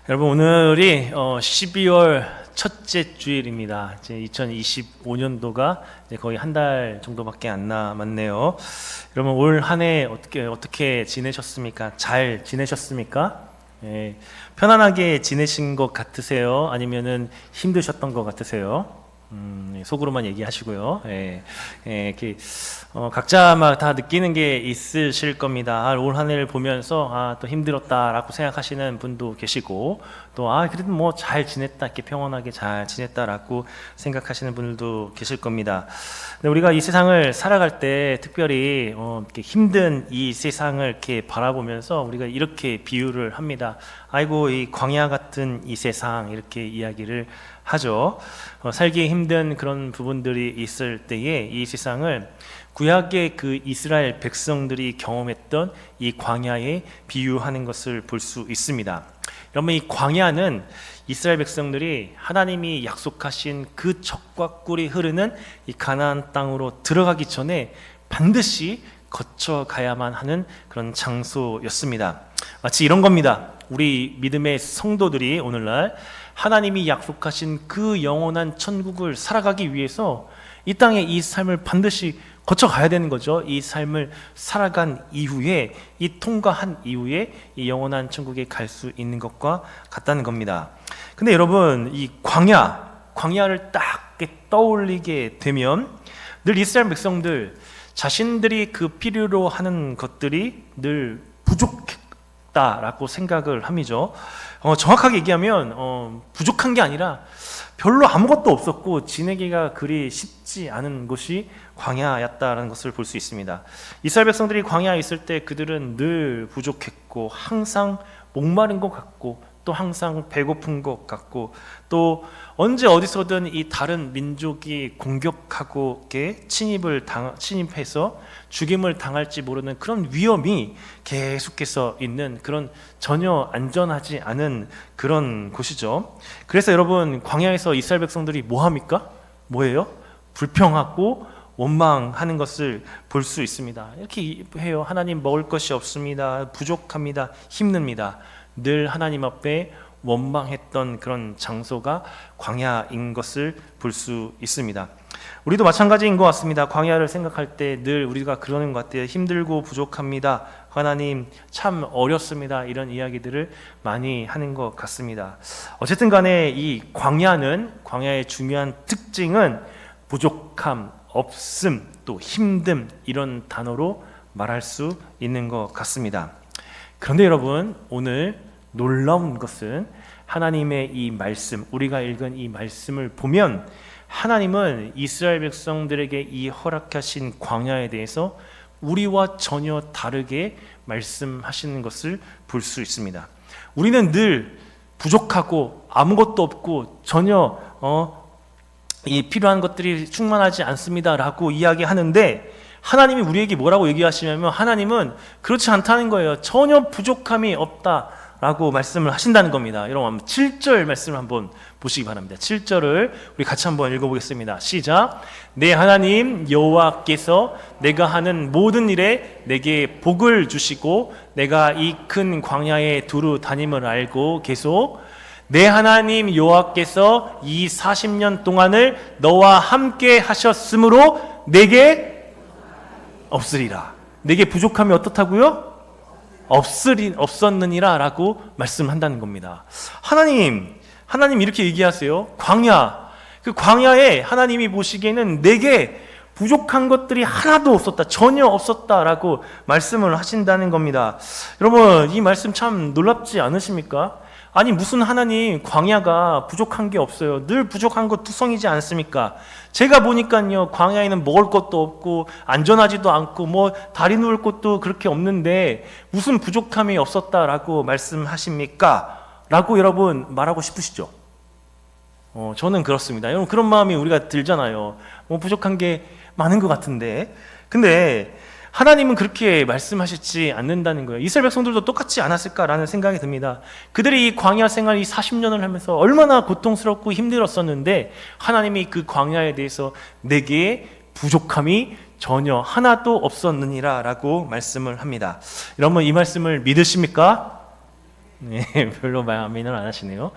여러분, 오늘이 12월 첫째 주일입니다. 이제 2025년도가 이제 거의 한 달 정도밖에 안 남았네요. 여러분, 올 한 해 어떻게 지내셨습니까? 잘 지내셨습니까? 예, 편안하게 지내신 것 같으세요? 아니면은 힘드셨던 것 같으세요? 속으로만 얘기하시고요. 이렇게 각자 막 다 느끼는 게 있으실 겁니다. 올 한 해를 보면서 또 힘들었다라고 생각하시는 분도 계시고, 또 그래도 뭐 잘 지냈다, 이렇게 평온하게 잘 지냈다라고 생각하시는 분들도 계실 겁니다. 근데 우리가 이 세상을 살아갈 때 특별히 이렇게 힘든 이 세상을 이렇게 바라보면서 우리가 이렇게 비유를 합니다. 아이고, 이 광야 같은 이 세상, 이렇게 이야기를 하죠. 살기 힘든 그런 부분들이 있을 때에 이 세상을 구약의 그 이스라엘 백성들이 경험했던 이 광야에 비유하는 것을 볼 수 있습니다. 여러분, 이 광야는 이스라엘 백성들이 하나님이 약속하신 그 젖과 꿀이 흐르는 이 가나안 땅으로 들어가기 전에 반드시 거쳐가야만 하는 그런 장소였습니다. 마치 이런 겁니다. 우리 믿음의 성도들이 오늘날 하나님이 약속하신 그 영원한 천국을 살아가기 위해서 이 땅의 이 삶을 반드시 거쳐가야 되는 거죠. 이 삶을 살아간 이후에, 이 통과한 이후에 이 영원한 천국에 갈 수 있는 것과 같다는 겁니다. 근데 여러분, 이 광야를 딱 떠올리게 되면 늘 이스라엘 백성들 자신들이 그 필요로 하는 것들이 늘 부족했다라고 생각을 함이죠. 정확하게 얘기하면 부족한 게 아니라 별로 아무것도 없었고 지내기가 그리 쉽지 않은 곳이 광야였다라는 것을 볼 수 있습니다. 이스라엘 백성들이 광야에 있을 때 그들은 늘 부족했고 항상 목마른 것 같고 또 항상 배고픈 것 같고 또 언제 어디서든 이 다른 민족이 공격하고 침입해서 죽임을 당할지 모르는 그런 위험이 계속해서 있는 그런 전혀 안전하지 않은 그런 곳이죠. 그래서 여러분, 광야에서 이스라엘 백성들이 뭐 합니까? 뭐예요? 불평하고 원망하는 것을 볼 수 있습니다. 이렇게 해요. 하나님, 먹을 것이 없습니다. 부족합니다. 힘듭니다. 늘 하나님 앞에 원망했던 그런 장소가 광야인 것을 볼 수 있습니다. 우리도 마찬가지인 것 같습니다. 광야를 생각할 때 늘 우리가 그러는 것 같아요. 힘들고 부족합니다. 하나님, 참 어렵습니다. 이런 이야기들을 많이 하는 것 같습니다. 어쨌든 간에 이 광야의 중요한 특징은 부족함, 없음, 또 힘듦, 이런 단어로 말할 수 있는 것 같습니다. 그런데 여러분, 오늘 놀라운 것은 하나님의 이 말씀, 우리가 읽은 이 말씀을 보면 하나님은 이스라엘 백성들에게 이 허락하신 광야에 대해서 우리와 전혀 다르게 말씀하시는 것을 볼 수 있습니다. 우리는 늘 부족하고 아무것도 없고 전혀 이 필요한 것들이 충만하지 않습니다라고 이야기하는데, 하나님이 우리에게 뭐라고 얘기하시냐면 하나님은 그렇지 않다는 거예요. 전혀 부족함이 없다라고 말씀을 하신다는 겁니다. 여러분, 7절 말씀을 한번 보시기 바랍니다. 7절을 우리 같이 한번 읽어보겠습니다. 시작. 내 하나님 여호와께서 내가 하는 모든 일에 내게 복을 주시고 내가 이 큰 광야에 두루 다님을 알고 계속 내 하나님 여호와께서 이 40년 동안을 너와 함께 하셨으므로 내게 없으리라. 내게 부족함이 어떻다고요? 없었느니라 라고 말씀한다는 겁니다. 하나님 이렇게 얘기하세요. 그 광야에 하나님이 보시기에는 내게 부족한 것들이 하나도 없었다, 전혀 없었다라고 말씀을 하신다는 겁니다. 여러분, 이 말씀 참 놀랍지 않으십니까? 아니, 무슨 하나님, 광야가 부족한 게 없어요. 늘 부족한 것 투성이지 않습니까? 제가 보니까요, 광야에는 먹을 것도 없고 안전하지도 않고 뭐 다리 누울 곳도 그렇게 없는데 무슨 부족함이 없었다라고 말씀하십니까? 라고 여러분 말하고 싶으시죠? 저는 그렇습니다. 여러분, 그런 마음이 우리가 들잖아요. 뭐 부족한 게 많은 것 같은데. 근데 하나님은 그렇게 말씀하시지 않는다는 거예요. 이스라엘 백성들도 똑같지 않았을까라는 생각이 듭니다. 그들이 이 광야 생활 이 40년을 하면서 얼마나 고통스럽고 힘들었었는데 하나님이 그 광야에 대해서 내게 부족함이 전혀 하나도 없었느니라 라고 말씀을 합니다. 여러분, 이 말씀을 믿으십니까? 네, 별로 말 아멘을 안 하시네요.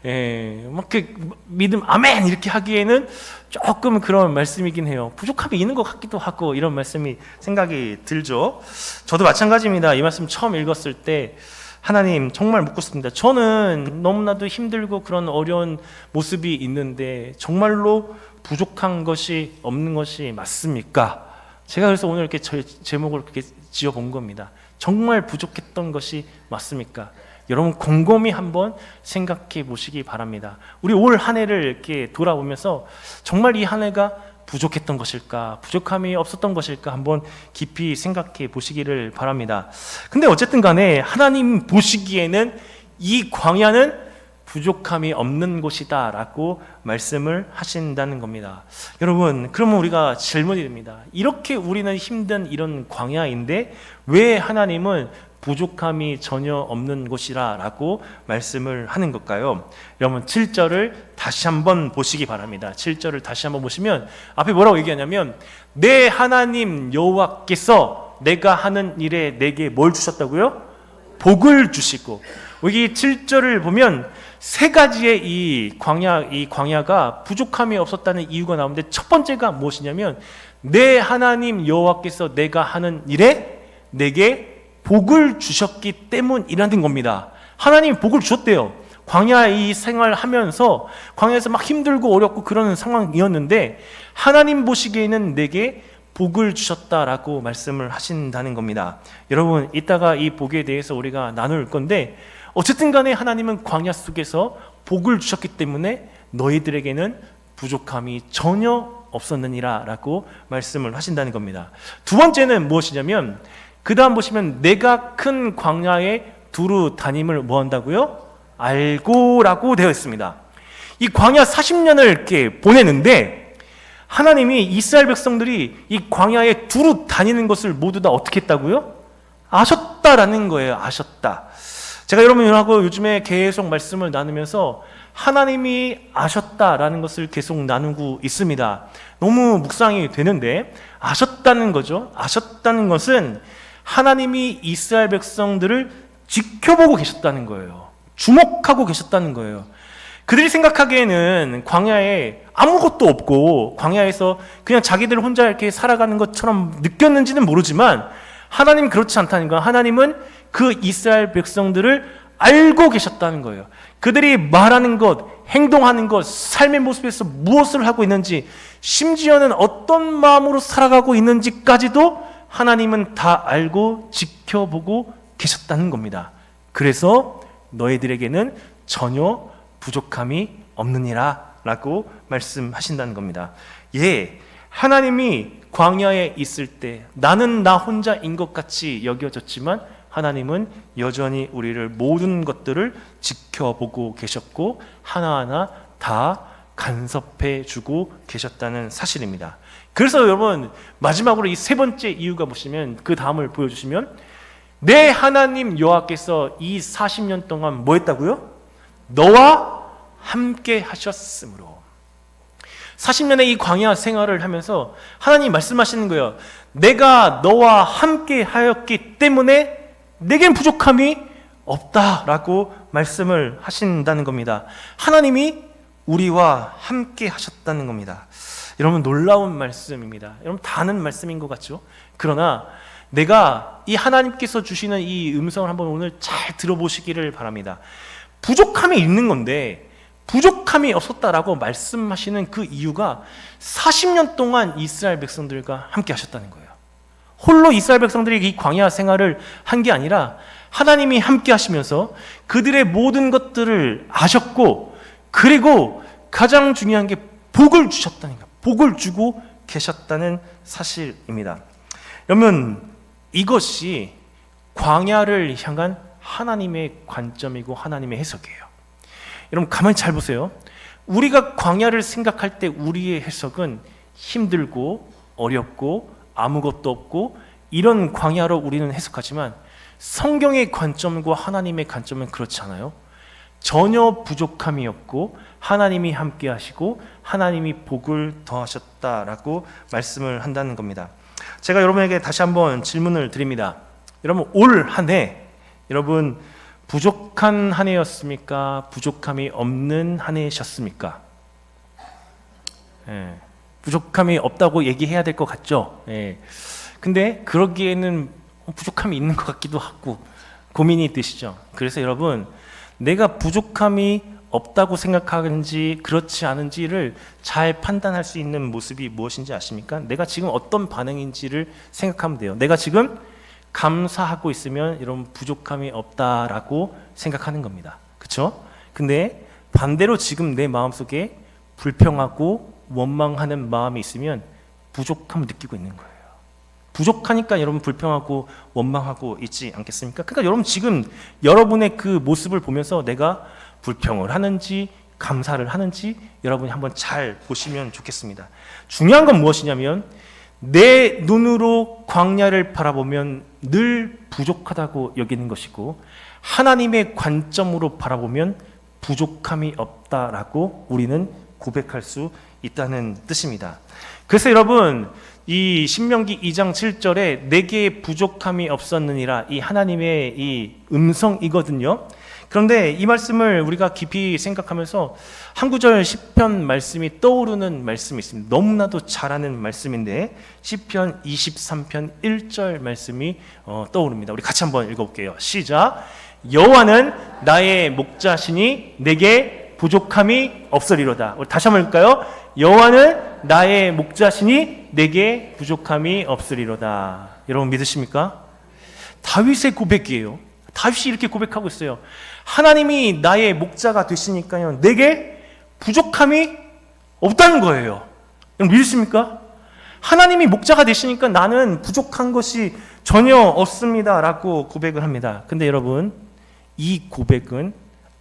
예, 막 그 믿음 아멘 이렇게 하기에는 조금 그런 말씀이긴 해요. 부족함이 있는 것 같기도 하고 이런 말씀이 생각이 들죠. 저도 마찬가지입니다. 이 말씀 처음 읽었을 때 하나님 정말 묻겠습니다. 저는 너무나도 힘들고 그런 어려운 모습이 있는데 정말로 부족한 것이 없는 것이 맞습니까? 제가 그래서 오늘 이렇게 제목을 그렇게 지어본 겁니다. 정말 부족했던 것이 맞습니까? 여러분 곰곰이 한번 생각해 보시기 바랍니다. 우리 올 한 해를 이렇게 돌아보면서 정말 이 한 해가 부족했던 것일까, 부족함이 없었던 것일까 한번 깊이 생각해 보시기를 바랍니다. 근데 어쨌든 간에 하나님 보시기에는 이 광야는 부족함이 없는 곳이다 라고 말씀을 하신다는 겁니다. 여러분, 그러면 우리가 질문이 됩니다. 이렇게 우리는 힘든 이런 광야인데 왜 하나님은 부족함이 전혀 없는 곳이라 라고 말씀을 하는 걸까요? 여러분 7절을 다시 한번 보시기 바랍니다. 7절을 다시 한번 보시면 앞에 뭐라고 얘기하냐면 내 하나님 여호와께서 내가 하는 일에 내게 뭘 주셨다고요? 복을 주시고. 여기 7절을 보면 세 가지의 이 광야가 부족함이 없었다는 이유가 나오는데 첫 번째가 무엇이냐면 내 하나님 여호와께서 내가 하는 일에 내게 복을 주셨기 때문이라는 겁니다. 하나님이 복을 주셨대요. 광야 이 생활하면서 광야에서 막 힘들고 어렵고 그런 상황이었는데 하나님 보시기에는 내게 복을 주셨다라고 말씀을 하신다는 겁니다. 여러분 이따가 이 복에 대해서 우리가 나눌 건데 어쨌든 간에 하나님은 광야 속에서 복을 주셨기 때문에 너희들에게는 부족함이 전혀 없었느니라 라고 말씀을 하신다는 겁니다. 두 번째는 무엇이냐면 그 다음 보시면 내가 큰 광야에 두루 다님을 뭐 한다고요? 알고라고 되어 있습니다. 이 광야 40년을 이렇게 보내는데 하나님이 이스라엘 백성들이 이 광야에 두루 다니는 것을 모두 다 어떻게 했다고요? 아셨다라는 거예요. 아셨다. 제가 여러분하고 요즘에 계속 말씀을 나누면서 하나님이 아셨다라는 것을 계속 나누고 있습니다. 너무 묵상이 되는데 아셨다는 거죠. 아셨다는 것은 하나님이 이스라엘 백성들을 지켜보고 계셨다는 거예요. 주목하고 계셨다는 거예요. 그들이 생각하기에는 광야에 아무것도 없고 광야에서 그냥 자기들 혼자 이렇게 살아가는 것처럼 느꼈는지는 모르지만 하나님 그렇지 않다는 거예요. 하나님은 그 이스라엘 백성들을 알고 계셨다는 거예요. 그들이 말하는 것, 행동하는 것, 삶의 모습에서 무엇을 하고 있는지 심지어는 어떤 마음으로 살아가고 있는지까지도 하나님은 다 알고 지켜보고 계셨다는 겁니다. 그래서 너희들에게는 전혀 부족함이 없느니라 라고 말씀하신다는 겁니다. 예, 하나님이 광야에 있을 때 나는 나 혼자인 것 같이 여겨졌지만 하나님은 여전히 우리를 모든 것들을 지켜보고 계셨고 하나하나 다 간섭해 주고 계셨다는 사실입니다. 그래서 여러분 마지막으로 이 세 번째 이유가 보시면 그 다음을 보여주시면 내 하나님 여호와께서 이 40년 동안 뭐 했다고요? 너와 함께 하셨으므로. 40년의 이 광야 생활을 하면서 하나님이 말씀하시는 거예요. 내가 너와 함께 하였기 때문에 내겐 부족함이 없다라고 말씀을 하신다는 겁니다. 하나님이 우리와 함께 하셨다는 겁니다. 여러분 놀라운 말씀입니다. 여러분 다 아는 말씀인 것 같죠? 그러나 내가 이 하나님께서 주시는 이 음성을 한번 오늘 잘 들어보시기를 바랍니다. 부족함이 있는 건데 부족함이 없었다라고 말씀하시는 그 이유가 40년 동안 이스라엘 백성들과 함께 하셨다는 거예요. 홀로 이스라엘 백성들이 이 광야 생활을 한 게 아니라 하나님이 함께 하시면서 그들의 모든 것들을 아셨고 그리고 가장 중요한 게 복을 주셨다는 거예요. 복을 주고 계셨다는 사실입니다. 여러분 이것이 광야를 향한 하나님의 관점이고 하나님의 해석이에요. 여러분 가만히 잘 보세요. 우리가 광야를 생각할 때 우리의 해석은 힘들고 어렵고 아무것도 없고 이런 광야로 우리는 해석하지만 성경의 관점과 하나님의 관점은 그렇지 않아요. 전혀 부족함이 없고 하나님이 함께 하시고 하나님이 복을 더하셨다라고 말씀을 한다는 겁니다. 제가 여러분에게 다시 한번 질문을 드립니다. 여러분 올 한 해 여러분 부족한 한 해였습니까? 부족함이 없는 한 해셨습니까? 예, 부족함이 없다고 얘기해야 될 것 같죠? 예. 근데 그러기에는 부족함이 있는 것 같기도 하고 고민이 드시죠? 그래서 여러분, 내가 부족함이 없다고 생각하는지 그렇지 않은지를 잘 판단할 수 있는 모습이 무엇인지 아십니까? 내가 지금 어떤 반응인지를 생각하면 돼요. 내가 지금 감사하고 있으면 여러분 부족함이 없다라고 생각하는 겁니다. 그렇죠? 근데 반대로 지금 내 마음속에 불평하고 원망하는 마음이 있으면 부족함을 느끼고 있는 거예요. 부족하니까 여러분 불평하고 원망하고 있지 않겠습니까? 그러니까 여러분 지금 여러분의 그 모습을 보면서 내가 불평을 하는지 감사를 하는지 여러분이 한번 잘 보시면 좋겠습니다. 중요한 건 무엇이냐면 내 눈으로 광야를 바라보면 늘 부족하다고 여기는 것이고 하나님의 관점으로 바라보면 부족함이 없다라고 우리는 고백할 수 있다는 뜻입니다. 그래서 여러분 이 신명기 2장 7절에 내게 부족함이 없었느니라 이 하나님의 이 음성이거든요. 그런데 이 말씀을 우리가 깊이 생각하면서 한 구절 시편 말씀이 떠오르는 말씀이 있습니다. 너무나도 잘 아는 말씀인데 시편 23편 1절 말씀이 떠오릅니다. 우리 같이 한번 읽어볼게요. 시작. 여호와는 나의 목자시니 내게 부족함이 없으리로다. 우리 다시 한번 읽을까요? 여호와는 나의 목자시니 내게 부족함이 없으리로다. 여러분 믿으십니까? 다윗의 고백이에요. 다윗이 이렇게 고백하고 있어요. 하나님이 나의 목자가 되시니까요 내게 부족함이 없다는 거예요. 여러분 믿으십니까? 하나님이 목자가 되시니까 나는 부족한 것이 전혀 없습니다 라고 고백을 합니다. 근데 여러분 이 고백은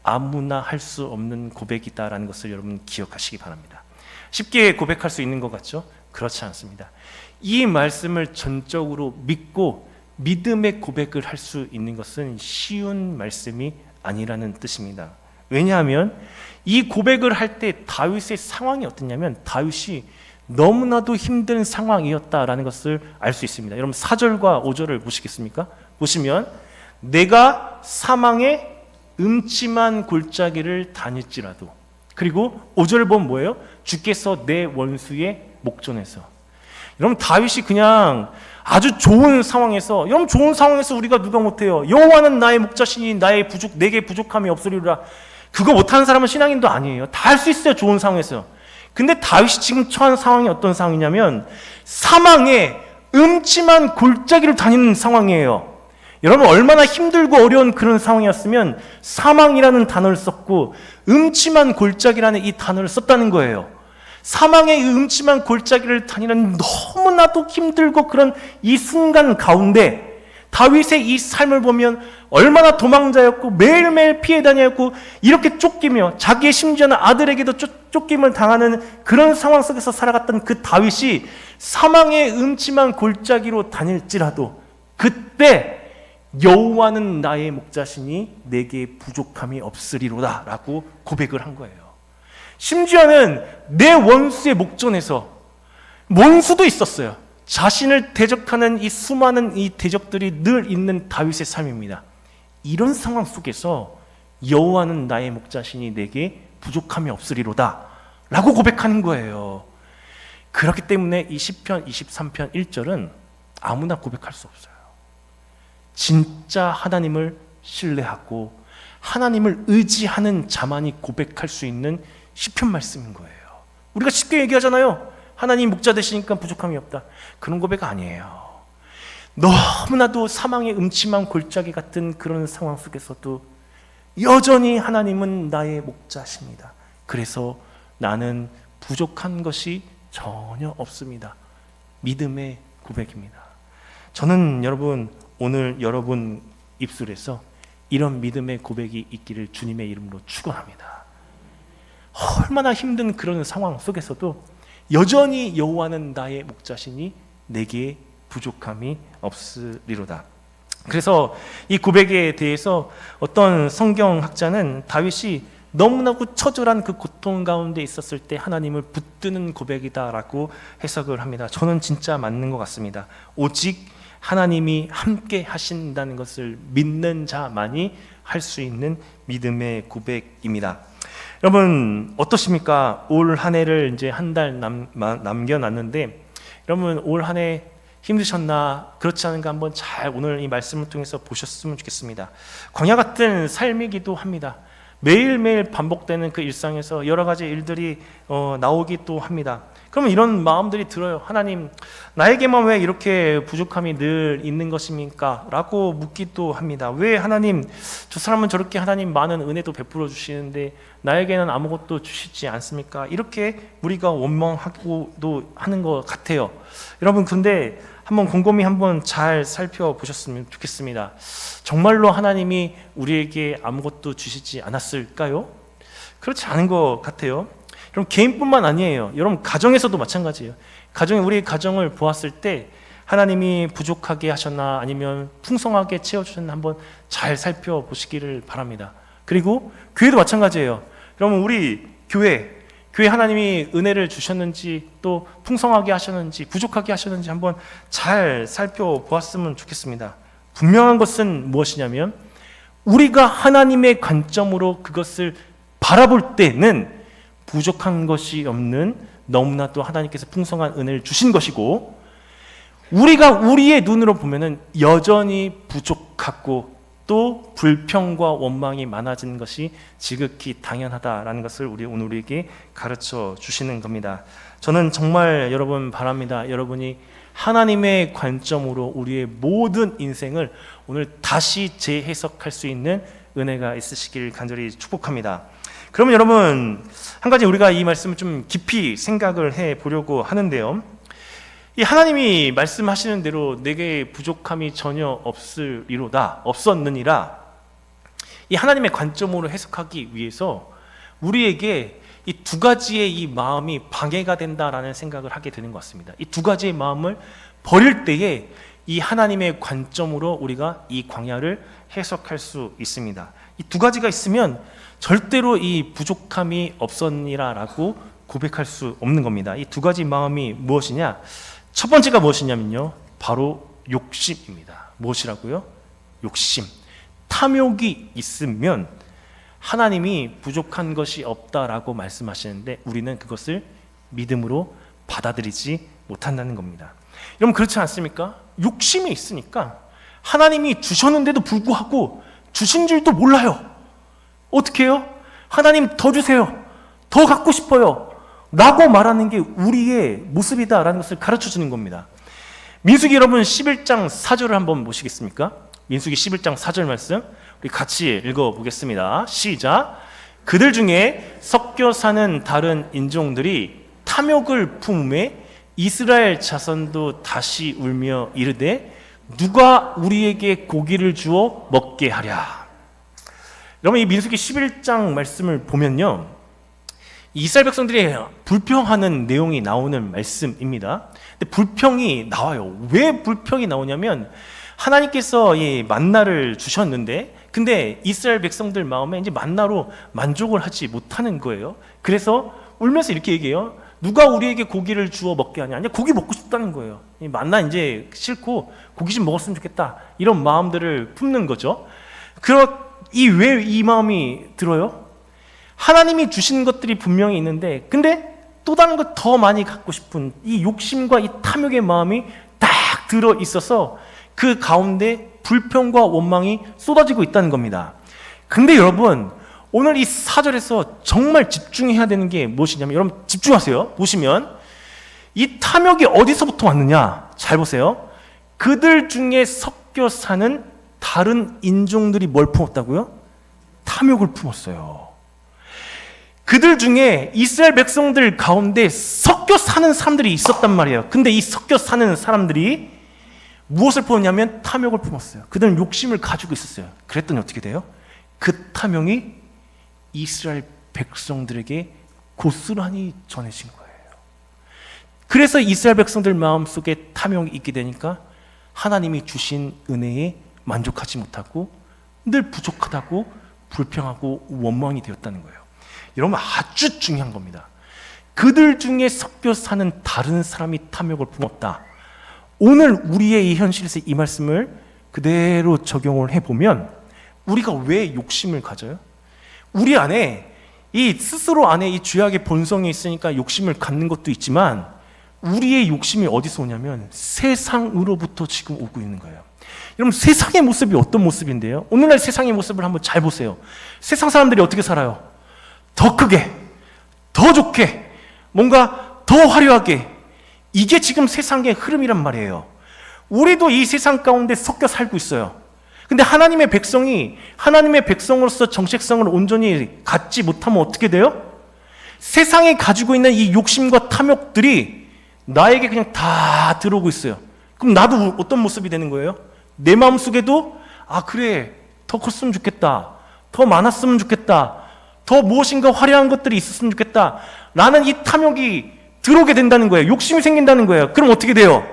아무나 할 수 없는 고백이다라는 것을 여러분 기억하시기 바랍니다. 쉽게 고백할 수 있는 것 같죠? 그렇지 않습니다. 이 말씀을 전적으로 믿고 믿음의 고백을 할 수 있는 것은 쉬운 말씀이 아니라는 뜻입니다. 왜냐하면 이 고백을 할 때 다윗의 상황이 어땠냐면 다윗이 너무나도 힘든 상황이었다라는 것을 알 수 있습니다. 여러분 4절과 5절을 보시겠습니까? 보시면 내가 사망의 음침한 골짜기를 다닐지라도, 그리고 5절을 보면 뭐예요? 주께서 내 원수의 목전에서. 여러분 다윗이 그냥 아주 좋은 상황에서, 여러분 좋은 상황에서 우리가 누가 못해요? 여호와는 나의 목자시니 내게 부족함이 없으리라. 그거 못하는 사람은 신앙인도 아니에요. 다 할 수 있어요, 좋은 상황에서. 근데 다윗이 지금 처한 상황이 어떤 상황이냐면 사망의 음침한 골짜기를 다니는 상황이에요. 여러분 얼마나 힘들고 어려운 그런 상황이었으면 사망이라는 단어를 썼고 음침한 골짜기라는 이 단어를 썼다는 거예요. 사망의 음침한 골짜기를 다니는 너무나도 힘들고 그런 이 순간 가운데 다윗의 이 삶을 보면 얼마나 도망자였고 매일매일 피해 다녔고 이렇게 쫓기며 자기의 심지어는 아들에게도 쫓김을 당하는 그런 상황 속에서 살아갔던 그 다윗이 사망의 음침한 골짜기로 다닐지라도 그때 여호와는 나의 목자시니 내게 부족함이 없으리로다 라고 고백을 한 거예요. 심지어는 내 원수의 목전에서, 원수도 있었어요. 자신을 대적하는 이 수많은 이 대적들이 늘 있는 다윗의 삶입니다. 이런 상황 속에서 여호와는 나의 목자시니 내게 부족함이 없으리로다 라고 고백하는 거예요. 그렇기 때문에 이 시편 23편 1절은 아무나 고백할 수 없어요. 진짜 하나님을 신뢰하고 하나님을 의지하는 자만이 고백할 수 있는 시편 말씀인 거예요. 우리가 쉽게 얘기하잖아요. 하나님 목자 되시니까 부족함이 없다. 그런 고백 아니에요. 너무나도 사망의 음침한 골짜기 같은 그런 상황 속에서도 여전히 하나님은 나의 목자십니다. 그래서 나는 부족한 것이 전혀 없습니다. 믿음의 고백입니다. 저는 여러분 오늘 여러분 입술에서 이런 믿음의 고백이 있기를 주님의 이름으로 축원합니다. 얼마나 힘든 그런 상황 속에서도 여전히 여호와는 나의 목자시니 내게 부족함이 없으리로다. 그래서 이 고백에 대해서 어떤 성경학자는 다윗이 너무나도 처절한 그 고통 가운데 있었을 때 하나님을 붙드는 고백이다라고 해석을 합니다. 저는 진짜 맞는 것 같습니다. 오직 하나님이 함께 하신다는 것을 믿는 자만이 할 수 있는 믿음의 고백입니다. 여러분 어떠십니까? 올 한 해를 이제 한 달 남겨놨는데 여러분 올 한 해 힘드셨나? 그렇지 않은가 한번 잘 오늘 이 말씀을 통해서 보셨으면 좋겠습니다. 광야 같은 삶이기도 합니다. 매일매일 반복되는 그 일상에서 여러 가지 일들이 나오기도 합니다. 그러면 이런 마음들이 들어요. 하나님, 나에게만 왜 이렇게 부족함이 늘 있는 것입니까? 라고 묻기도 합니다. 왜 하나님, 저 사람은 저렇게 하나님 많은 은혜도 베풀어 주시는데 나에게는 아무것도 주시지 않습니까? 이렇게 우리가 원망하고도 하는 것 같아요. 여러분, 근데 한번 곰곰이 한번 잘 살펴보셨으면 좋겠습니다. 정말로 하나님이 우리에게 아무것도 주시지 않았을까요? 그렇지 않은 것 같아요. 여러분 개인뿐만 아니에요. 여러분 가정에서도 마찬가지예요. 우리 가정을 보았을 때 하나님이 부족하게 하셨나 아니면 풍성하게 채워주셨나 한번 잘 살펴보시기를 바랍니다. 그리고 교회도 마찬가지예요. 여러분 우리 교회 하나님이 은혜를 주셨는지 또 풍성하게 하셨는지 부족하게 하셨는지 한번 잘 살펴보았으면 좋겠습니다. 분명한 것은 무엇이냐면 우리가 하나님의 관점으로 그것을 바라볼 때는 부족한 것이 없는 너무나 또 하나님께서 풍성한 은혜를 주신 것이고 우리가 우리의 눈으로 보면은 여전히 부족하고 또 불평과 원망이 많아지는 것이 지극히 당연하다라는 것을 오늘 우리에게 가르쳐 주시는 겁니다. 저는 정말 여러분 바랍니다. 여러분이 하나님의 관점으로 우리의 모든 인생을 오늘 다시 재해석할 수 있는 은혜가 있으시길 간절히 축복합니다. 그러면 여러분 한 가지 우리가 이 말씀을 좀 깊이 생각을 해 보려고 하는데요. 이 하나님이 말씀하시는 대로 내게 부족함이 전혀 없었느니라 이 하나님의 관점으로 해석하기 위해서 우리에게 이 두 가지의 이 마음이 방해가 된다라는 생각을 하게 되는 것 같습니다. 이 두 가지의 마음을 버릴 때에 이 하나님의 관점으로 우리가 이 광야를 해석할 수 있습니다. 이 두 가지가 있으면 절대로 이 부족함이 없었니라라고 고백할 수 없는 겁니다. 이 두 가지 마음이 무엇이냐? 첫 번째가 무엇이냐면요, 바로 욕심입니다. 무엇이라고요? 욕심. 탐욕이 있으면 하나님이 부족한 것이 없다라고 말씀하시는데 우리는 그것을 믿음으로 받아들이지 못한다는 겁니다. 여러분 그렇지 않습니까? 욕심이 있으니까 하나님이 주셨는데도 불구하고 주신 줄도 몰라요. 어떻게 해요? 하나님 더 주세요. 더 갖고 싶어요. 라고 말하는 게 우리의 모습이다라는 것을 가르쳐 주는 겁니다. 민수기 여러분 11장 4절을 한번 보시겠습니까? 민수기 11장 4절 말씀 우리 같이 읽어보겠습니다. 시작. 그들 중에 섞여 사는 다른 인종들이 탐욕을 품음에 이스라엘 자손도 다시 울며 이르되 누가 우리에게 고기를 주어 먹게 하랴. 여러분 이 민수기 11장 말씀을 보면요, 이스라엘 백성들이 불평하는 내용이 나오는 말씀입니다. 근데 불평이 나와요. 왜 불평이 나오냐면 하나님께서 이 만나를 주셨는데 근데 이스라엘 백성들 마음에 이제 만나로 만족을 하지 못하는 거예요. 그래서 울면서 이렇게 얘기해요. 누가 우리에게 고기를 주어 먹게 하냐? 아니 고기 먹고 싶다는 거예요. 이 만나 이제 싫고 고기 좀 먹었으면 좋겠다. 이런 마음들을 품는 거죠. 왜 이 마음이 들어요? 하나님이 주신 것들이 분명히 있는데 근데 또 다른 것 더 많이 갖고 싶은 이 욕심과 이 탐욕의 마음이 딱 들어 있어서 그 가운데 불평과 원망이 쏟아지고 있다는 겁니다. 근데 여러분 오늘 이 4절에서 정말 집중해야 되는 게 무엇이냐면 여러분 집중하세요. 보시면 이 탐욕이 어디서부터 왔느냐 잘 보세요. 그들 중에 섞여 사는 다른 인종들이 뭘 품었다고요? 탐욕을 품었어요. 그들 중에 이스라엘 백성들 가운데 섞여 사는 사람들이 있었단 말이에요. 근데 이 섞여 사는 사람들이 무엇을 품었냐면 탐욕을 품었어요. 그들은 욕심을 가지고 있었어요. 그랬더니 어떻게 돼요? 그 탐욕이 이스라엘 백성들에게 고스란히 전해진 거예요. 그래서 이스라엘 백성들 마음속에 탐욕이 있게 되니까 하나님이 주신 은혜에 만족하지 못하고 늘 부족하다고 불평하고 원망이 되었다는 거예요. 여러분 아주 중요한 겁니다. 그들 중에 섞여 사는 다른 사람이 탐욕을 품었다. 오늘 우리의 이 현실에서 이 말씀을 그대로 적용을 해보면 우리가 왜 욕심을 가져요? 우리 안에 이 스스로 안에 이 죄악의 본성이 있으니까 욕심을 갖는 것도 있지만 우리의 욕심이 어디서 오냐면 세상으로부터 지금 오고 있는 거예요. 여러분, 세상의 모습이 어떤 모습인데요? 오늘날 세상의 모습을 한번 잘 보세요. 세상 사람들이 어떻게 살아요? 더 크게, 더 좋게, 뭔가 더 화려하게. 이게 지금 세상의 흐름이란 말이에요. 우리도 이 세상 가운데 섞여 살고 있어요. 근데 하나님의 백성이 하나님의 백성으로서 정체성을 온전히 갖지 못하면 어떻게 돼요? 세상에 가지고 있는 이 욕심과 탐욕들이 나에게 그냥 다 들어오고 있어요. 그럼 나도 어떤 모습이 되는 거예요? 내 마음속에도 그래, 더 컸으면 좋겠다, 더 많았으면 좋겠다, 더 무엇인가 화려한 것들이 있었으면 좋겠다 라는 이 탐욕이 들어오게 된다는 거예요. 욕심이 생긴다는 거예요. 그럼 어떻게 돼요?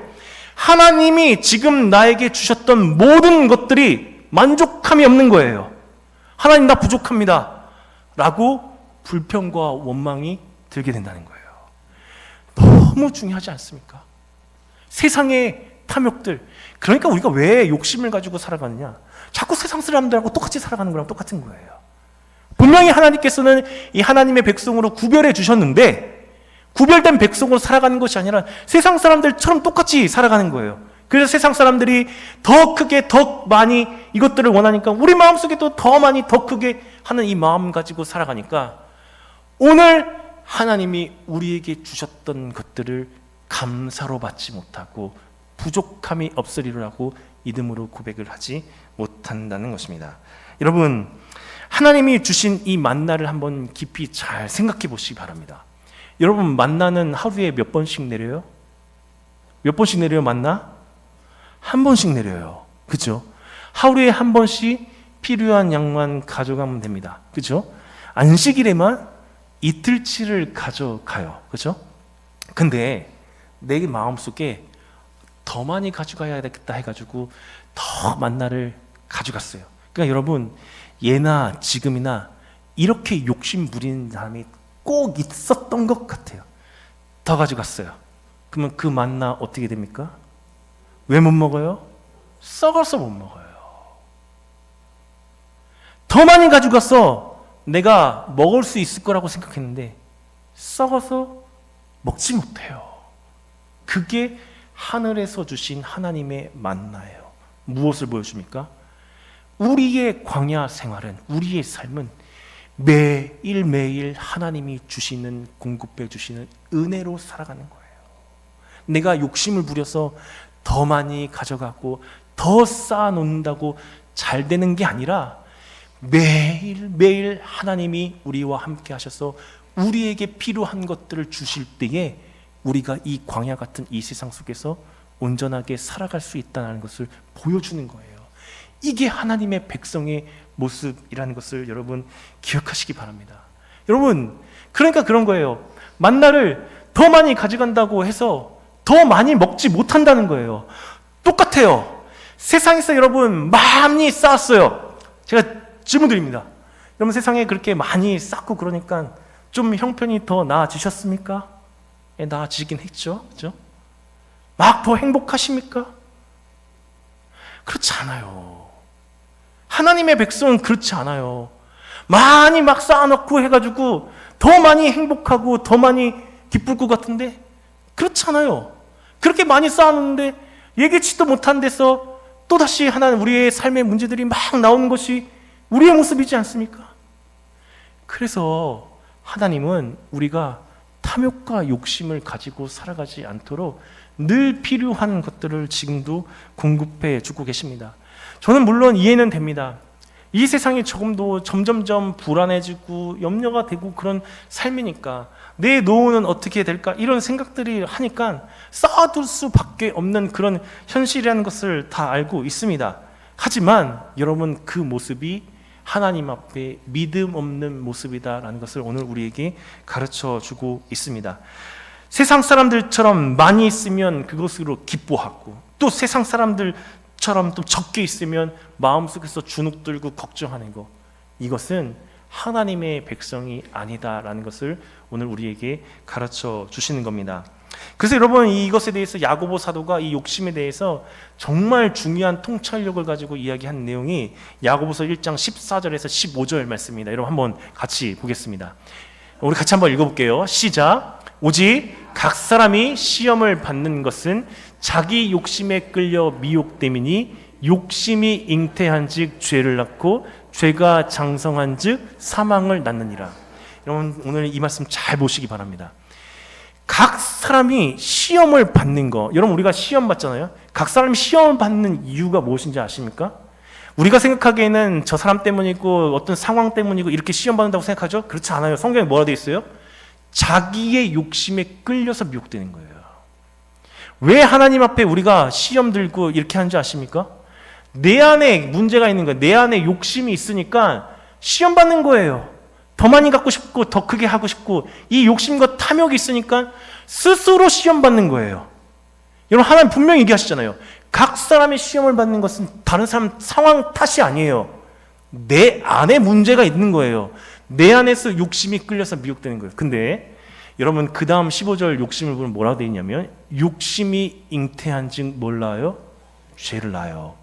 하나님이 지금 나에게 주셨던 모든 것들이 만족함이 없는 거예요. 하나님, 나 부족합니다 라고 불평과 원망이 들게 된다는 거예요. 너무 중요하지 않습니까? 세상의 탐욕들. 그러니까 우리가 왜 욕심을 가지고 살아가느냐? 자꾸 세상 사람들하고 똑같이 살아가는 거랑 똑같은 거예요. 분명히 하나님께서는 이 하나님의 백성으로 구별해 주셨는데 구별된 백성으로 살아가는 것이 아니라 세상 사람들처럼 똑같이 살아가는 거예요. 그래서 세상 사람들이 더 크게, 더 많이 이것들을 원하니까 우리 마음속에도 더 많이, 더 크게 하는 이 마음 가지고 살아가니까 오늘 하나님이 우리에게 주셨던 것들을 감사로 받지 못하고 부족함이 없으리라고 믿음으로 고백을 하지 못한다는 것입니다. 여러분, 하나님이 주신 이 만나를 한번 깊이 잘 생각해 보시기 바랍니다. 여러분, 만나는 하루에 몇 번씩 내려요? 몇 번씩 내려요, 만나? 한 번씩 내려요. 그죠? 하루에 한 번씩 필요한 양만 가져가면 됩니다. 그죠? 안식일에만 이틀치를 가져가요. 그죠? 근데 내 마음속에 더 많이 가져가야 되겠다 해가지고 더 만나를 가져갔어요. 그러니까 여러분, 예나 지금이나 이렇게 욕심 부리는 사람이 꼭 있었던 것 같아요. 더 가져갔어요. 그러면 그 만나 어떻게 됩니까? 왜 못 먹어요? 썩어서 못 먹어요. 더 많이 가져가서 내가 먹을 수 있을 거라고 생각했는데 썩어서 먹지 못해요. 그게 하늘에서 주신 하나님의 만나예요. 무엇을 보여줍니까? 우리의 광야 생활은, 우리의 삶은 매일매일 하나님이 주시는, 공급해 주시는 은혜로 살아가는 거예요. 내가 욕심을 부려서 더 많이 가져가고 더 쌓아놓는다고 잘 되는 게 아니라 매일매일 하나님이 우리와 함께 하셔서 우리에게 필요한 것들을 주실 때에 우리가 이 광야 같은 이 세상 속에서 온전하게 살아갈 수 있다는 것을 보여주는 거예요. 이게 하나님의 백성의 모습이라는 것을 여러분 기억하시기 바랍니다. 여러분, 그러니까 그런 거예요. 만나를 더 많이 가져간다고 해서 더 많이 먹지 못한다는 거예요. 똑같아요. 세상에서 여러분 많이 쌓았어요. 제가 질문 드립니다. 여러분, 세상에 그렇게 많이 쌓고 그러니까 좀 형편이 더 나아지셨습니까? 나아지긴 했죠. 그죠? 막 더 행복하십니까? 그렇지 않아요. 하나님의 백성은 그렇지 않아요. 많이 막 쌓아놓고 해가지고 더 많이 행복하고 더 많이 기쁠 것 같은데 그렇지 않아요. 그렇게 많이 쌓아놓는데 예기치도 못한 데서 또다시 하나님 우리의 삶의 문제들이 막 나오는 것이 우리의 모습이지 않습니까? 그래서 하나님은 우리가 탐욕과 욕심을 가지고 살아가지 않도록 늘 필요한 것들을 지금도 공급해 주고 계십니다. 저는 물론 이해는 됩니다. 이 세상이 조금도 점점점 불안해지고 염려가 되고 그런 삶이니까 내 노후는 어떻게 될까 이런 생각들이 하니까 쌓아둘 수밖에 없는 그런 현실이라는 것을 다 알고 있습니다. 하지만 여러분, 그 모습이 하나님 앞에 믿음 없는 모습이다라는 것을 오늘 우리에게 가르쳐 주고 있습니다. 세상 사람들처럼 많이 있으면 그것으로 기뻐하고 또 세상 사람들처럼 또 적게 있으면 마음속에서 주눅 들고 걱정하는 것, 이것은 하나님의 백성이 아니다라는 것을 오늘 우리에게 가르쳐 주시는 겁니다. 그래서 여러분 이것에 대해서 야고보 사도가 이 욕심에 대해서 정말 중요한 통찰력을 가지고 이야기한 내용이 야고보서 1장 14절에서 15절 말씀입니다. 여러분 한번 같이 보겠습니다. 우리 같이 한번 읽어볼게요. 시작. 오직 각 사람이 시험을 받는 것은 자기 욕심에 끌려 미혹됨이니 욕심이 잉태한즉 죄를 낳고 죄가 장성한즉 사망을 낳느니라. 여러분 오늘 이 말씀 잘 보시기 바랍니다. 각 사람이 시험을 받는 거, 여러분 우리가 시험 받잖아요. 각 사람이 시험을 받는 이유가 무엇인지 아십니까? 우리가 생각하기에는 저 사람 때문이고 어떤 상황 때문이고 이렇게 시험 받는다고 생각하죠? 그렇지 않아요. 성경에 뭐라 되어 있어요? 자기의 욕심에 끌려서 미혹되는 거예요. 왜 하나님 앞에 우리가 시험 들고 이렇게 하는지 아십니까? 내 안에 문제가 있는 거예요. 내 안에 욕심이 있으니까 시험 받는 거예요. 더 많이 갖고 싶고 더 크게 하고 싶고 이 욕심과 탐욕이 있으니까 스스로 시험 받는 거예요. 여러분 하나님 분명히 얘기하시잖아요. 각 사람의 시험을 받는 것은 다른 사람 상황 탓이 아니에요. 내 안에 문제가 있는 거예요. 내 안에서 욕심이 끌려서 미혹되는 거예요. 근데 여러분 그 다음 15절 욕심을 보면 뭐라고 되어 있냐면 욕심이 잉태한즉 뭘 낳아요? 죄를 낳아요.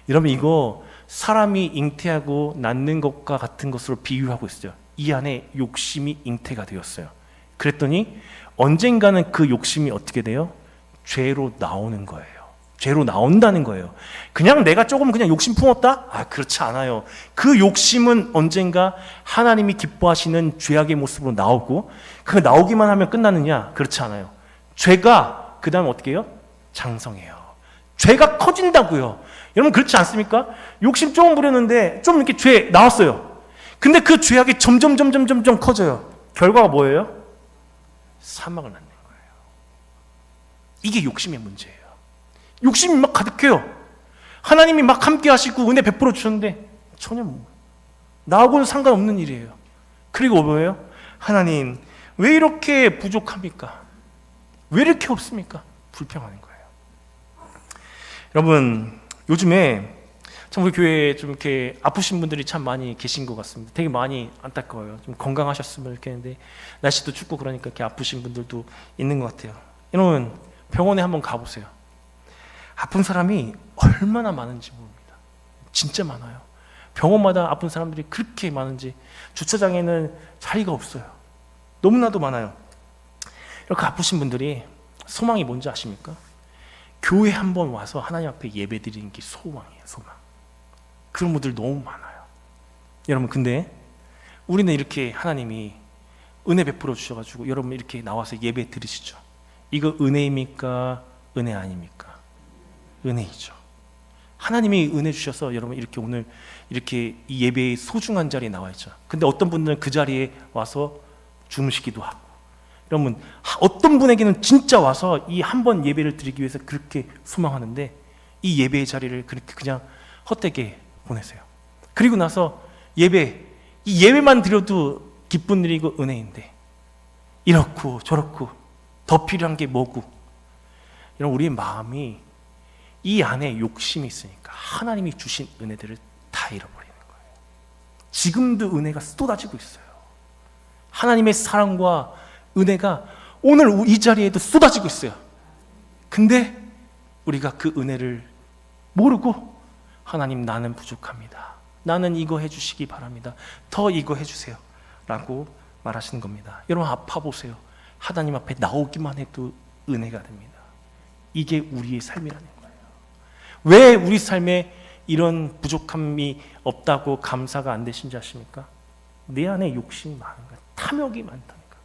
여러분 이거 사람이 잉태하고 낳는 것과 같은 것으로 비유하고 있어요. 이 안에 욕심이 잉태가 되었어요. 그랬더니 언젠가는 그 욕심이 어떻게 돼요? 죄로 나오는 거예요. 죄로 나온다는 거예요. 그냥 내가 조금 그냥 욕심 품었다? 아, 그렇지 않아요. 그 욕심은 언젠가 하나님이 기뻐하시는 죄악의 모습으로 나오고 그 나오기만 하면 끝나느냐? 그렇지 않아요. 죄가 그 다음에 어떻게 해요? 장성해요. 죄가 커진다고요. 여러분 그렇지 않습니까? 욕심 조금 부렸는데 좀 이렇게 죄 나왔어요. 근데 그 죄악이 점점 커져요. 결과가 뭐예요? 사망을 낳는 거예요. 이게 욕심의 문제예요. 욕심이 막 가득해요. 하나님이 막 함께 하시고 은혜 베풀어 주셨는데 전혀 나하고는 상관없는 일이에요. 그리고 뭐예요? 하나님 왜 이렇게 부족합니까? 왜 이렇게 없습니까? 불평하는 거예요. 여러분 요즘에 참 우리 교회에 좀 이렇게 아프신 분들이 참 많이 계신 것 같습니다. 되게 많이 안타까워요. 좀 건강하셨으면 이렇게 했는데 날씨도 춥고 그러니까 이렇게 아프신 분들도 있는 것 같아요. 여러분 병원에 한번 가보세요. 아픈 사람이 얼마나 많은지 모릅니다. 진짜 많아요. 병원마다 아픈 사람들이 그렇게 많은지 주차장에는 자리가 없어요. 너무나도 많아요. 이렇게 아프신 분들이 소망이 뭔지 아십니까? 교회 한번 와서 하나님 앞에 예배 드리는 게 소망이에요. 소망. 그런 분들 너무 많아요. 여러분 근데 우리는 이렇게 하나님이 은혜 베풀어 주셔가지고 여러분 이렇게 나와서 예배 드리시죠. 이거 은혜입니까? 은혜 아닙니까? 은혜이죠. 하나님이 은혜 주셔서 여러분 이렇게 오늘 이렇게 이 예배의 소중한 자리에 나와 있죠. 근데 어떤 분들은 그 자리에 와서 주무시기도 하고 여러분 어떤 분에게는 진짜 와서 이 한 번 예배를 드리기 위해서 그렇게 소망하는데 이 예배의 자리를 그렇게 그냥 헛되게 보내세요. 그리고 나서 이 예배만 드려도 기쁜 일이고 은혜인데 이렇고 저렇고 더 필요한 게 뭐고 여러분 우리의 마음이 이 안에 욕심이 있으니까 하나님이 주신 은혜들을 다 잃어버리는 거예요. 지금도 은혜가 쏟아지고 있어요. 하나님의 사랑과 은혜가 오늘 이 자리에도 쏟아지고 있어요. 근데 우리가 그 은혜를 모르고 하나님 나는 부족합니다. 나는 이거 해주시기 바랍니다. 더 이거 해주세요. 라고 말하시는 겁니다. 여러분 아파 보세요. 하나님 앞에 나오기만 해도 은혜가 됩니다. 이게 우리의 삶이라는 거예요. 왜 우리 삶에 이런 부족함이 없다고 감사가 안 되신지 아십니까? 내 안에 욕심이 많은 거예요. 탐욕이 많다니까.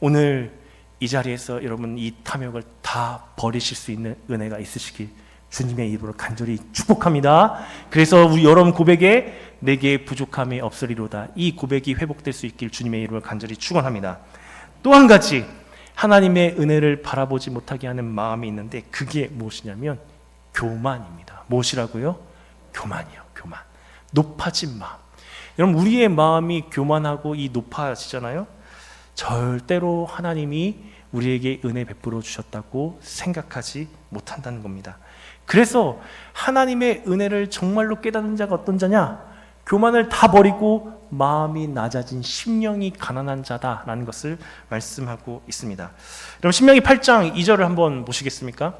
오늘 이 자리에서 여러분 이 탐욕을 다 버리실 수 있는 은혜가 있으시길 주님의 이름으로 간절히 축복합니다. 그래서 우리 여러분 고백에 내게 부족함이 없으리로다. 이 고백이 회복될 수 있길 주님의 이름으로 간절히 축원합니다. 또 한 가지 하나님의 은혜를 바라보지 못하게 하는 마음이 있는데 그게 무엇이냐면 교만입니다. 무엇이라고요? 교만이요. 교만. 높아진 마음. 여러분 우리의 마음이 교만하고 이 높아지잖아요. 절대로 하나님이 우리에게 은혜 베풀어 주셨다고 생각하지 못한다는 겁니다. 그래서 하나님의 은혜를 정말로 깨닫는 자가 어떤 자냐? 교만을 다 버리고 마음이 낮아진 심령이 가난한 자다라는 것을 말씀하고 있습니다. 그럼 신명기 8장 2절을 한번 보시겠습니까?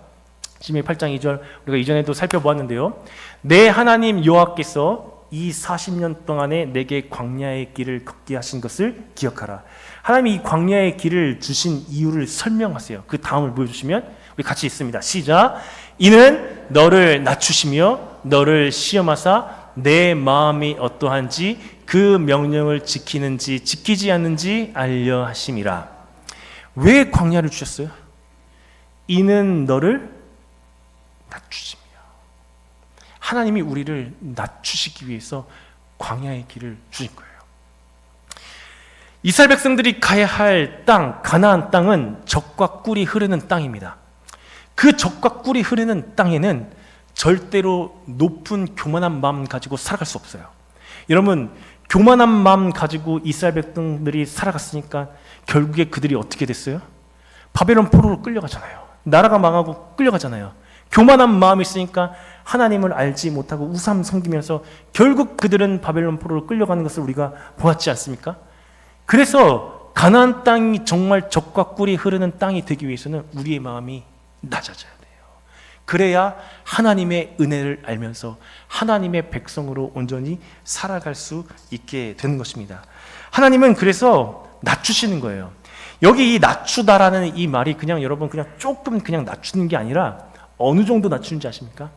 신명기 8장 2절 우리가 이전에도 살펴보았는데요. 내 하나님 여호와께서 이 40년 동안에 내게 광야의 길을 걷게 하신 것을 기억하라. 하나님이 이 광야의 길을 주신 이유를 설명하세요. 그 다음을 보여주시면 우리 같이 읽습니다. 시작. 이는 너를 낮추시며 너를 시험하사 내 마음이 어떠한지 그 명령을 지키는지 지키지 않는지 알려 하심이라. 왜 광야를 주셨어요? 이는 너를 낮추시며. 하나님이 우리를 낮추시기 위해서 광야의 길을 주신 거예요. 이스라엘 백성들이 가야 할 땅, 가나안 땅은 젖과 꿀이 흐르는 땅입니다. 그 젖과 꿀이 흐르는 땅에는 절대로 높은 교만한 마음 가지고 살아갈 수 없어요. 여러분, 교만한 마음 가지고 이스라엘 백성들이 살아갔으니까 결국에 그들이 어떻게 됐어요? 바벨론 포로로 끌려가잖아요. 나라가 망하고 끌려가잖아요. 교만한 마음이 있으니까 하나님을 알지 못하고 우상 섬기면서 결국 그들은 바벨론 포로로 끌려가는 것을 우리가 보았지 않습니까? 그래서 가나안 땅이 정말 젖과 꿀이 흐르는 땅이 되기 위해서는 우리의 마음이 낮아져야 돼요. 그래야 하나님의 은혜를 알면서 하나님의 백성으로 온전히 살아갈 수 있게 되는 것입니다. 하나님은 그래서 낮추시는 거예요. 여기 이 낮추다라는 이 말이 그냥 여러분 그냥 조금 그냥 낮추는 게 아니라 어느 정도 낮추는지 아십니까?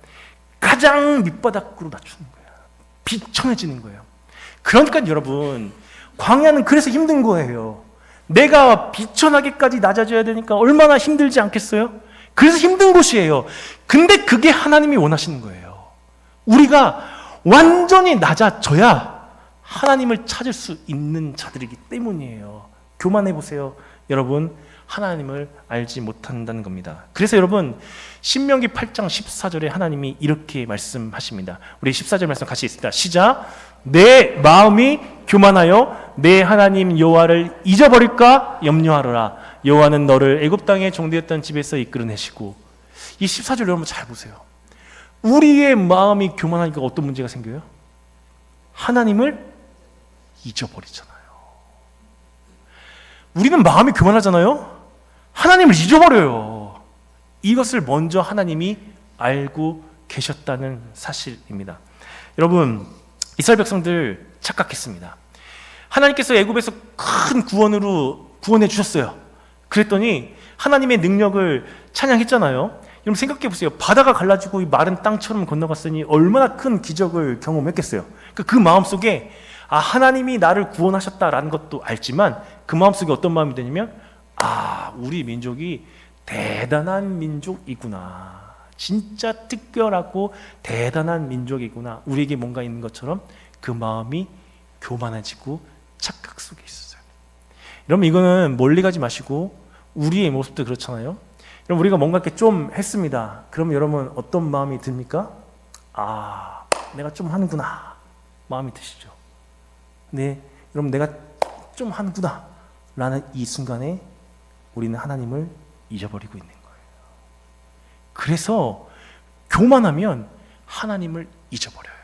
가장 밑바닥으로 낮추는 거예요. 비천해지는 거예요. 그러니까 여러분, 광야는 그래서 힘든 거예요. 내가 비천하게까지 낮아져야 되니까 얼마나 힘들지 않겠어요? 그래서 힘든 곳이에요. 근데 그게 하나님이 원하시는 거예요. 우리가 완전히 낮아져야 하나님을 찾을 수 있는 자들이기 때문이에요. 교만해 보세요. 여러분, 하나님을 알지 못한다는 겁니다. 그래서 여러분, 신명기 8장 14절에 하나님이 이렇게 말씀하십니다. 우리 14절 말씀 같이 읽습니다. 시작. 내 마음이 교만하여 내 하나님 여호와를 잊어버릴까 염려하노라. 여호와는 너를 애굽 땅에 종되었던 집에서 이끌어내시고. 이 14절 여러분 잘 보세요. 우리의 마음이 교만하니까 어떤 문제가 생겨요? 하나님을 잊어버리잖아요. 우리는 마음이 교만하잖아요. 하나님을 잊어버려요. 이것을 먼저 하나님이 알고 계셨다는 사실입니다. 여러분, 이스라엘 백성들 착각했습니다. 하나님께서 애굽에서 큰 구원으로 구원해 주셨어요. 그랬더니 하나님의 능력을 찬양했잖아요. 여러분 생각해 보세요. 바다가 갈라지고 이 마른 땅처럼 건너갔으니 얼마나 큰 기적을 경험했겠어요. 그 마음속에 하나님이 나를 구원하셨다라는 것도 알지만 그 마음속에 어떤 마음이 되냐면 우리 민족이 대단한 민족이구나. 진짜 특별하고 대단한 민족이구나. 우리에게 뭔가 있는 것처럼 그 마음이 교만해지고 착각 속에 있었어요. 여러분 이거는 멀리 가지 마시고 우리의 모습도 그렇잖아요. 여러분 우리가 뭔가 이렇게 좀 했습니다. 그러면 여러분 어떤 마음이 듭니까? 내가 좀 하는구나 마음이 드시죠. 네, 여러분 내가 좀 하는구나 라는 이 순간에 우리는 하나님을 잊어버리고 있는 거예요. 그래서 교만하면 하나님을 잊어버려요.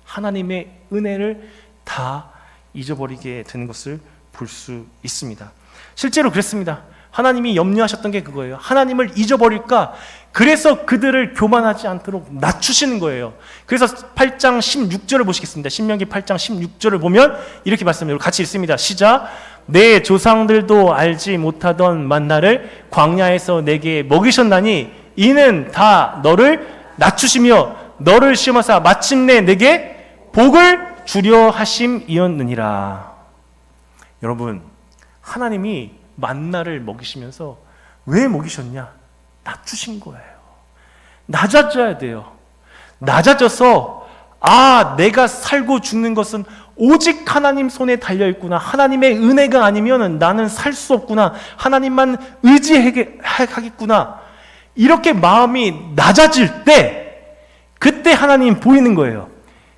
하나님의 은혜를 다 잊어버리게 되는 것을 볼 수 있습니다. 실제로 그랬습니다. 하나님이 염려하셨던 게 그거예요. 하나님을 잊어버릴까? 그래서 그들을 교만하지 않도록 낮추시는 거예요. 그래서 8장 16절을 보시겠습니다. 신명기 8장 16절을 보면 이렇게 말씀해요. 같이 읽습니다. 시작. 내 조상들도 알지 못하던 만나를 광야에서 내게 먹이셨나니 이는 다 너를 낮추시며 너를 시험하사 마침내 내게 복을 주려 하심이었느니라. 여러분, 하나님이 만나를 먹이시면서 왜 먹이셨냐? 낮추신 거예요. 낮아져야 돼요. 낮아져서 내가 살고 죽는 것은 오직 하나님 손에 달려있구나. 하나님의 은혜가 아니면 나는 살 수 없구나. 하나님만 의지하겠구나. 이렇게 마음이 낮아질 때 그때 하나님 보이는 거예요.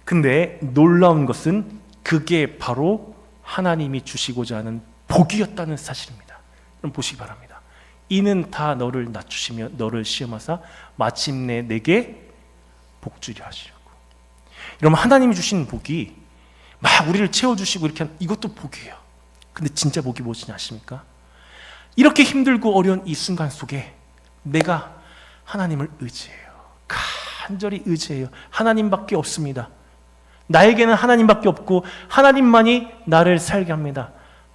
근데 놀라운 것은 그게 바로 하나님이 주시고자 하는 복이었다는 사실입니다. 그럼 보시기 바랍니다. 이는 다 너를 낮추시며 너를 시험하사 마침내 내게 복주려 하시려고. 여러분 하나님이 주신 복이 막 우리를 채워주시고 이렇게 하는 이것도 복이에요. 근데 진짜 복이 무엇이냐 아십니까? 이렇게 힘들고 어려운 이 순간 속에 내가 하나님을 의지해요. 간절히 의지해요. 하나님밖에 없습니다. 나에게는 하나님밖에 없고 하나님만이 나를 살게 합니다.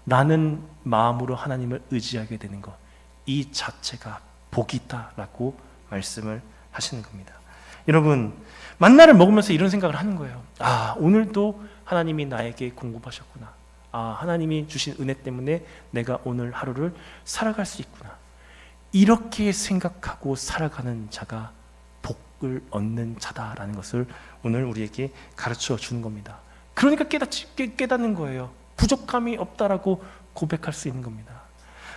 라는 마음으로 하나님을 의지하게 되는 것, 이 자체가 복이다라고 말씀을 하시는 겁니다. 여러분, 만나를 먹으면서 이런 생각을 하는 거예요. 아, 오늘도 하나님이 나에게 공급하셨구나. 아, 하나님이 주신 은혜 때문에 내가 오늘 하루를 살아갈 수 있구나. 이렇게 생각하고 살아가는 자가 복을 얻는 자다라는 것을 오늘 우리에게 가르쳐 주는 겁니다. 그러니까 깨닫는 거예요. 부족함이 없다라고 고백할 수 있는 겁니다.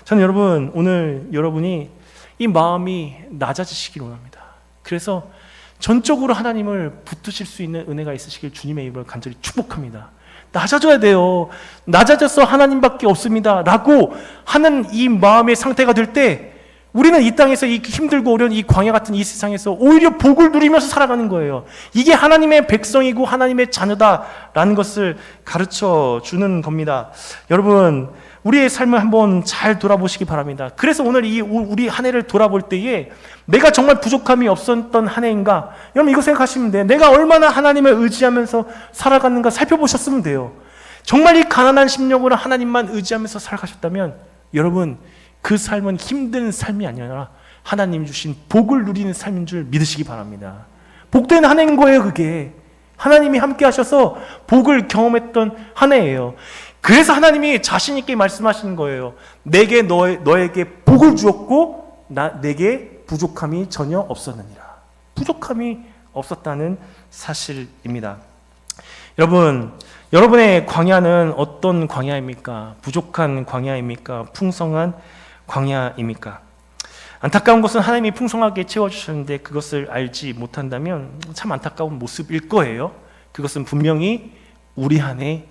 저는 여러분, 오늘 여러분이 이 마음이 낮아지시길 원합니다. 그래서 전적으로 하나님을 붙드실 수 있는 은혜가 있으시길 주님의 입을 간절히 축복합니다. 낮아져야 돼요. 낮아져서 하나님밖에 없습니다 라고 하는 이 마음의 상태가 될 때 우리는 이 땅에서 이 힘들고 어려운 이 광야 같은 이 세상에서 오히려 복을 누리면서 살아가는 거예요. 이게 하나님의 백성이고 하나님의 자녀다라는 것을 가르쳐 주는 겁니다. 여러분, 우리의 삶을 한번 잘 돌아보시기 바랍니다. 그래서 오늘 우리 한 해를 돌아볼 때에 내가 정말 부족함이 없었던 한 해인가? 여러분, 이거 생각하시면 돼요. 내가 얼마나 하나님을 의지하면서 살아갔는가 살펴보셨으면 돼요. 정말 이 가난한 심령으로 하나님만 의지하면서 살아가셨다면 여러분, 그 삶은 힘든 삶이 아니라 하나님 주신 복을 누리는 삶인 줄 믿으시기 바랍니다. 복된 한 해인 거예요. 그게 하나님이 함께 하셔서 복을 경험했던 한 해예요. 그래서 하나님이 자신 있게 말씀하시는 거예요. 내게 너에게 복을 주었고 내게 부족함이 전혀 없었느니라. 부족함이 없었다는 사실입니다. 여러분, 여러분의 광야는 어떤 광야입니까? 부족한 광야입니까? 풍성한 광야입니까? 안타까운 것은 하나님이 풍성하게 채워주셨는데 그것을 알지 못한다면 참 안타까운 모습일 거예요. 그것은 분명히 우리 안에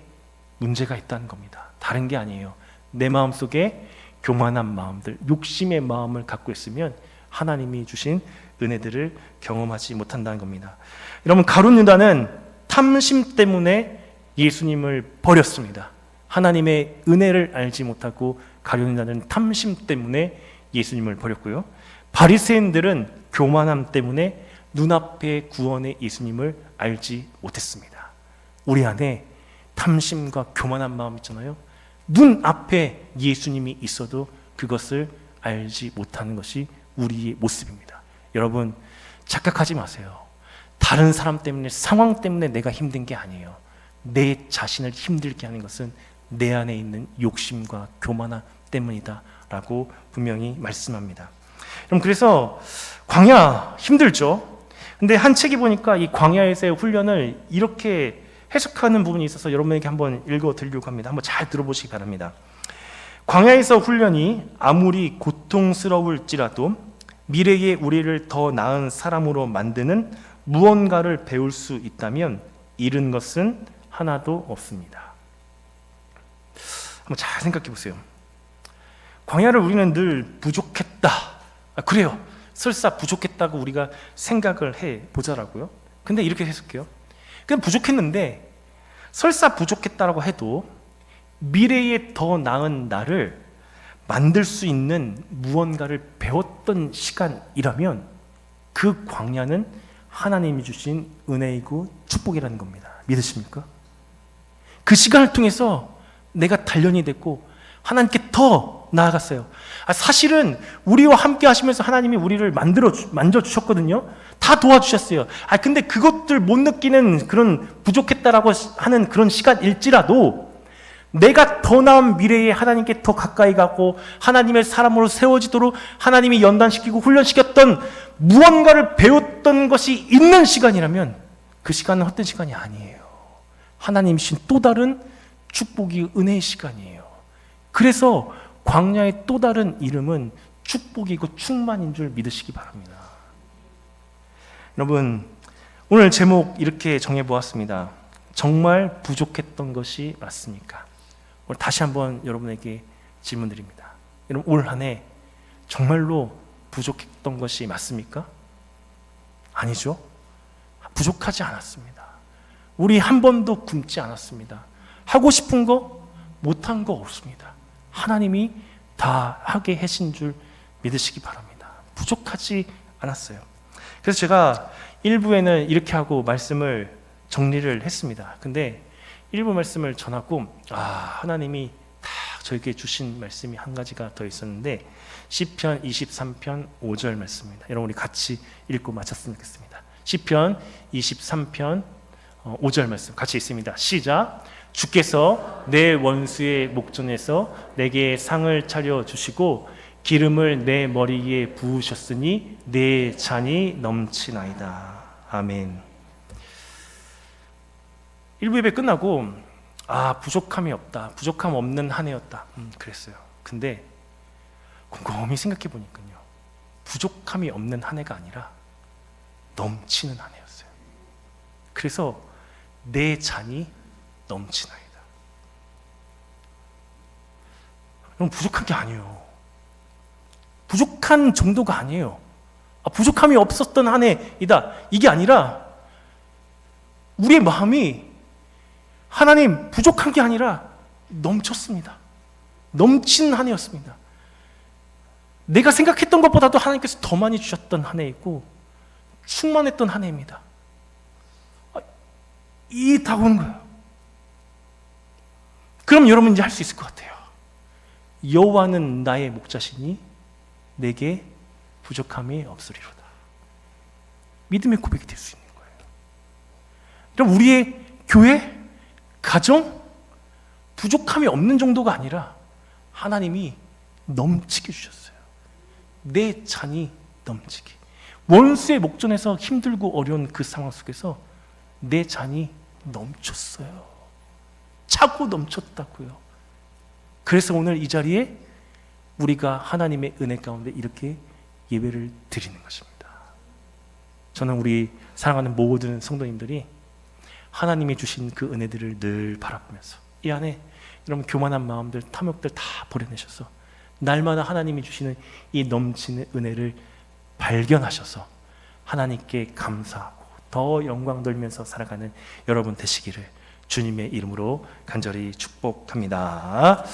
문제가 있다는 겁니다. 다른 게 아니에요. 내 마음속에 교만한 마음들, 욕심의 마음을 갖고 있으면 하나님이 주신 은혜들을 경험하지 못한다는 겁니다. 여러분, 가룟 유다는 탐심 때문에 예수님을 버렸습니다. 하나님의 은혜를 알지 못하고 가룟 유다는 탐심 때문에 예수님을 버렸고요. 바리새인들은 교만함 때문에 눈앞의 구원의 예수님을 알지 못했습니다. 우리 안에 탐심과 교만한 마음 있잖아요. 눈앞에 예수님이 있어도 그것을 알지 못하는 것이 우리의 모습입니다. 여러분, 착각하지 마세요. 다른 사람 때문에, 상황 때문에 내가 힘든 게 아니에요. 내 자신을 힘들게 하는 것은 내 안에 있는 욕심과 교만함 때문이다 라고 분명히 말씀합니다. 그럼 그래서 광야 힘들죠. 근데 한 책이 보니까 이 광야에서의 훈련을 이렇게 해석하는 부분이 있어서 여러분에게 한번 읽어드리려고 합니다. 한번 잘 들어보시기 바랍니다. 광야에서 훈련이 아무리 고통스러울지라도 미래의 우리를 더 나은 사람으로 만드는 무언가를 배울 수 있다면 잃은 것은 하나도 없습니다. 한번 잘 생각해 보세요. 광야를 우리는 늘 부족했다. 그래요. 설사 부족했다고 우리가 생각을 해 보자라고요. 근데 이렇게 해석해요. 그냥 부족했는데 설사 부족했다라고 해도 미래에 더 나은 나를 만들 수 있는 무언가를 배웠던 시간이라면 그 광야는 하나님이 주신 은혜이고 축복이라는 겁니다. 믿으십니까? 그 시간을 통해서 내가 단련이 됐고 하나님께 더 나아갔어요. 사실은 우리와 함께 하시면서 하나님이 우리를 만져주셨거든요. 다 도와주셨어요. 근데 그것들 못 느끼는 그런 부족했다라고 하는 그런 시간일지라도 내가 더 나은 미래에 하나님께 더 가까이 가고 하나님의 사람으로 세워지도록 하나님이 연단시키고 훈련시켰던 무언가를 배웠던 것이 있는 시간이라면 그 시간은 헛된 시간이 아니에요. 하나님이 주신 또 다른 축복이 은혜의 시간이에요. 그래서 광야의 또 다른 이름은 축복이고 충만인 줄 믿으시기 바랍니다. 여러분, 오늘 제목 이렇게 정해보았습니다. 정말 부족했던 것이 맞습니까? 오늘 다시 한번 여러분에게 질문드립니다. 여러분, 올 한 해 정말로 부족했던 것이 맞습니까? 아니죠. 부족하지 않았습니다. 우리 한 번도 굶지 않았습니다. 하고 싶은 거 못한 거 없습니다. 하나님이 다 하게 하신 줄 믿으시기 바랍니다. 부족하지 않았어요. 그래서 제가 1부에는 이렇게 하고 말씀을 정리를 했습니다. 근데 1부 말씀을 전하고 하나님이 다 저에게 주신 말씀이 한 가지가 더 있었는데 시편 23편 5절 말씀입니다. 여러분 우리 같이 읽고 마쳤으면 좋겠습니다. 시편 23편 5절 말씀 같이 읽습니다. 시작. 주께서 내 원수의 목전에서 내게 상을 차려 주시고 기름을 내 머리에 부으셨으니 내 잔이 넘치나이다. 아멘. 1부 예배 끝나고 부족함이 없다, 부족함 없는 한 해였다 그랬어요. 근데 곰곰이 생각해 보니까요, 부족함이 없는 한 해가 아니라 넘치는 한 해였어요. 그래서 내 잔이 넘치나이다. 여러분 부족한 게 아니에요. 부족한 정도가 아니에요. 부족함이 없었던 한 해이다 이게 아니라 우리의 마음이 하나님 부족한 게 아니라 넘쳤습니다. 넘치는 한 해였습니다. 내가 생각했던 것보다도 하나님께서 더 많이 주셨던 한 해이고 충만했던 한 해입니다. 이 다 오는 거예요. 그럼 여러분 이제 할 수 있을 것 같아요. 여호와는 나의 목자시니 내게 부족함이 없으리로다. 믿음의 고백이 될 수 있는 거예요. 그럼 우리의 교회, 가정, 부족함이 없는 정도가 아니라 하나님이 넘치게 주셨어요. 내 잔이 넘치게. 원수의 목전에서 힘들고 어려운 그 상황 속에서 내 잔이 넘쳤어요. 차고 넘쳤다고요. 그래서 오늘 이 자리에 우리가 하나님의 은혜 가운데 이렇게 예배를 드리는 것입니다. 저는 우리 사랑하는 모든 성도님들이 하나님이 주신 그 은혜들을 늘 바라보면서 이 안에 여러분 교만한 마음들, 탐욕들 다 버려내셔서 날마다 하나님이 주시는 이 넘치는 은혜를 발견하셔서 하나님께 감사하고 더 영광 돌면서 살아가는 여러분 되시기를 주님의 이름으로 간절히 축복합니다.